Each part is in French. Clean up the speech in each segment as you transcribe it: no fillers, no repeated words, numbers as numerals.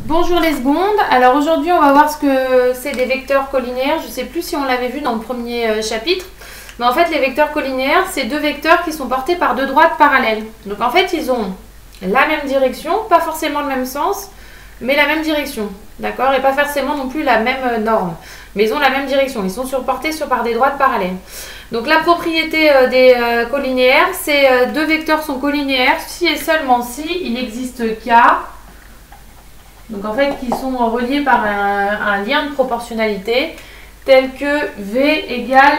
Bonjour les secondes, alors aujourd'hui on va voir ce que c'est des vecteurs collinéaires. Je ne sais plus si on l'avait vu dans le premier chapitre, mais en fait les vecteurs collinéaires c'est deux vecteurs qui sont portés par deux droites parallèles. Donc en fait ils ont la même direction, pas forcément le même sens, mais la même direction, d'accord, et pas forcément non plus la même norme, mais ils ont la même direction, ils sont portés par des droites parallèles. Donc la propriété des collinéaires, c'est deux vecteurs sont collinéaires si et seulement si il n'existe qu'A. Donc en fait, qui sont reliés par un lien de proportionnalité tel que V égale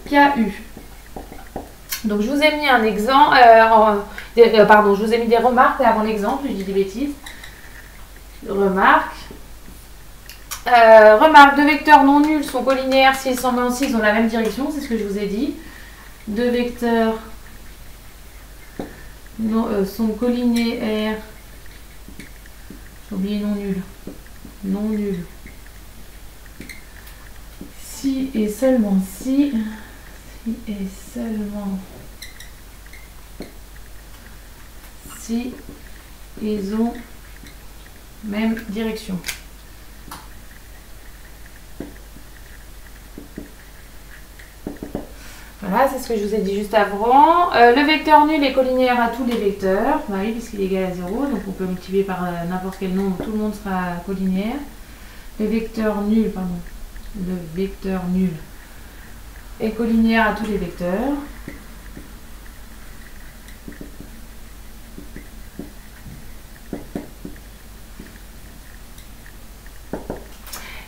KU. Donc je vous ai mis un exemple, pardon, je vous ai mis des remarques avant l'exemple, je dis des bêtises. Remarque. Remarque, deux vecteurs non nuls sont collinéaires s'ils ils ont la même direction, c'est ce que je vous ai dit. Deux vecteurs sont collinéaires. J'ai oublié non nul. Non nul. Si et seulement si. Si et seulement si ils ont même direction. Voilà, c'est ce que je vous ai dit juste avant. Le vecteur nul est collinéaire à tous les vecteurs. Bah oui, puisqu'il est égal à 0, donc on peut multiplier par n'importe quel nombre, tout le monde sera collinéaire. Le vecteur nul est collinéaire à tous les vecteurs.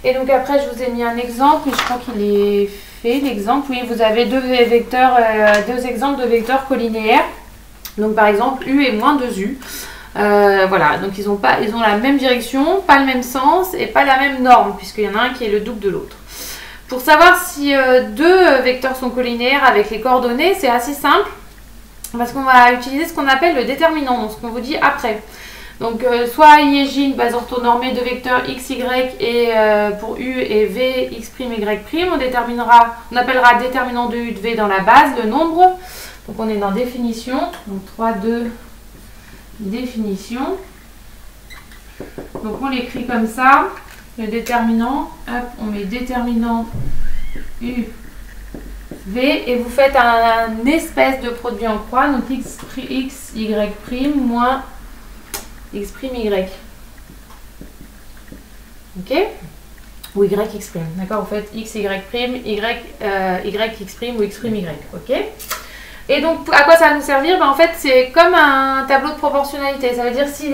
Et donc après, je vous ai mis un exemple, et je crois qu'il est fait, l'exemple. Oui, vous avez deux exemples de vecteurs collinéaires. Donc par exemple, U et moins 2U. Voilà, donc ils ont la même direction, pas le même sens et pas la même norme, puisqu'il y en a un qui est le double de l'autre. Pour savoir si deux vecteurs sont collinéaires avec les coordonnées, c'est assez simple, parce qu'on va utiliser ce qu'on appelle le déterminant, donc ce qu'on vous dit après. Donc soit I et J, une base orthonormée de vecteurs x, y et pour U et V, x', y', on appellera déterminant de U de V dans la base, le nombre. Donc on est dans définition, donc 3, 2, définition. Donc on l'écrit comme ça, le déterminant, hop, on met déterminant U, V, et vous faites un espèce de produit en croix, donc x, y' moins x', y. Ok? Ou yx', d'accord? Vous faites x, y', yx' ou x', y. Ok? Et donc, à quoi ça va nous servir? Ben, en fait, c'est comme un tableau de proportionnalité. Ça veut dire si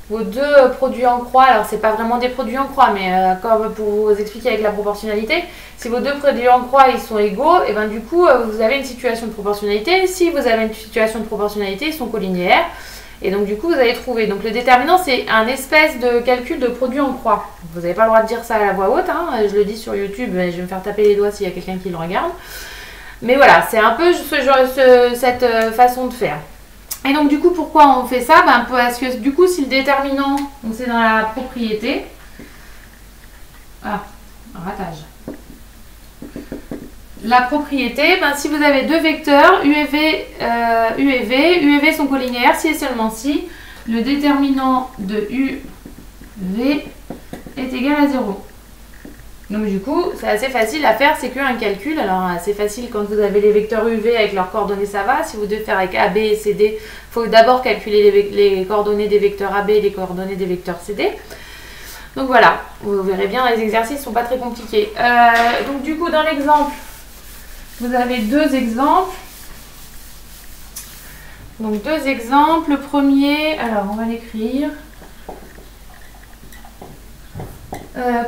vos deux produits en croix, alors c'est pas vraiment des produits en croix, mais comme pour vous expliquer avec la proportionnalité, si vos deux produits en croix ils sont égaux, et ben du coup vous avez une situation de proportionnalité. Si vous avez une situation de proportionnalité, ils sont collinéaires. Et donc du coup vous allez trouver. Donc le déterminant c'est un espèce de calcul de produit en croix. Vous n'avez pas le droit de dire ça à la voix haute, hein. Je le dis sur YouTube, je vais me faire taper les doigts s'il y a quelqu'un qui le regarde. Mais voilà, c'est un peu cette façon de faire. Et donc du coup, pourquoi on fait ça? Ben, parce que du coup, si le déterminant, donc c'est dans la propriété. Ah, ratage. La propriété, ben, si vous avez deux vecteurs, U et V sont collinéaires si et seulement si le déterminant de U, V est égal à 0. Donc du coup, c'est assez facile à faire, c'est qu'un calcul. Alors c'est facile quand vous avez les vecteurs UV avec leurs coordonnées, ça va. Si vous devez faire avec AB et CD, il faut d'abord calculer les coordonnées des vecteurs AB et les coordonnées des vecteurs CD. Donc voilà, vous verrez bien, les exercices ne sont pas très compliqués. Donc du coup, dans l'exemple, vous avez deux exemples. Donc deux exemples. Le premier, alors on va l'écrire.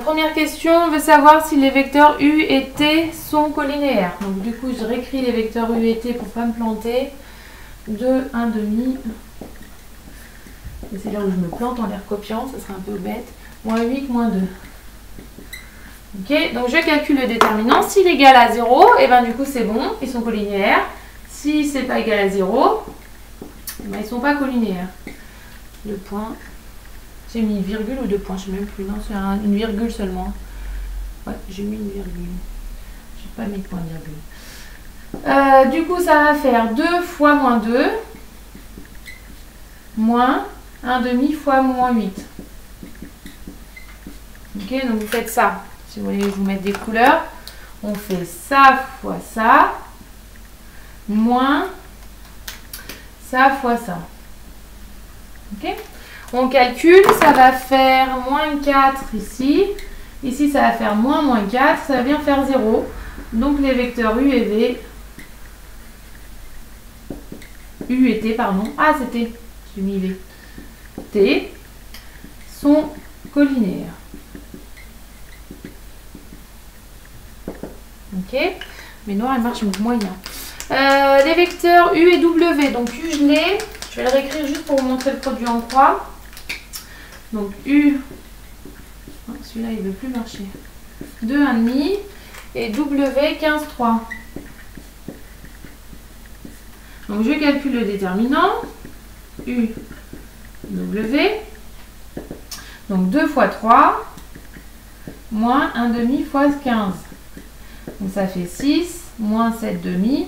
Première question, on veut savoir si les vecteurs U et T sont collinéaires. Donc du coup, je réécris les vecteurs U et T pour ne pas me planter. 2, 1 demi. Et c'est là où je me plante en les recopiant, ça serait un peu bête. Moins 8, moins 2. Ok, donc je calcule le déterminant. S'il est égal à 0, et ben du coup c'est bon, ils sont collinéaires. Si c'est pas égal à 0, ben, ils ne sont pas collinéaires. Le point. J'ai mis une virgule ou deux points, je ne sais même plus. Non, c'est une virgule seulement. Ouais, j'ai mis une virgule. Je n'ai pas mis de point virgule. Du coup, ça va faire 2 fois moins 2, moins 1 demi fois moins 8. Ok, donc vous faites ça. Si vous voulez, je vous mettre des couleurs. On fait ça fois ça, moins ça fois ça. Ok, on calcule, ça va faire moins 4 ici. Ici, ça va faire moins 4. Ça va bien faire 0. Donc, les vecteurs U et V. U et T, pardon. Ah, c'était. J'ai mis V. T sont collinaires. Ok. Mais noir, il marche moyen. Les vecteurs U et W. Donc, U, je l'ai. Je vais le réécrire juste pour vous montrer le produit en croix. Donc, U. Celui-là, il ne veut plus marcher. 2, 1,5. Et W, 15, 3. Donc, je calcule le déterminant. U, W. Donc, 2 fois 3. Moins 1,5 fois 15. Donc, ça fait 6. Moins 7,5.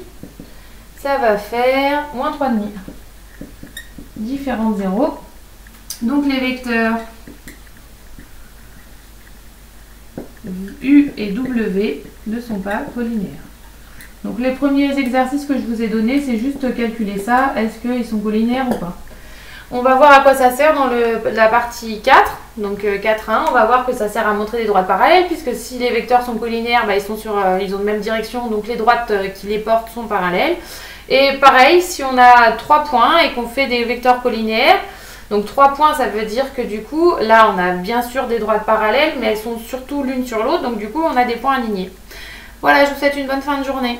Ça va faire moins 3,5. Différents zéros. Donc, les vecteurs U et W ne sont pas collinaires. Donc les premiers exercices que je vous ai donnés, c'est juste calculer ça. Est-ce qu'ils sont collinaires ou pas? On va voir à quoi ça sert dans la partie 4. Donc 4.1, on va voir que ça sert à montrer des droites parallèles, puisque si les vecteurs sont collinaires, bah, ils ont de même direction, donc les droites qui les portent sont parallèles. Et pareil, si on a 3 points et qu'on fait des vecteurs collinaires, donc 3 points, ça veut dire que du coup, là, on a bien sûr des droites parallèles, mais elles sont surtout l'une sur l'autre. Donc du coup, on a des points alignés. Voilà, je vous souhaite une bonne fin de journée.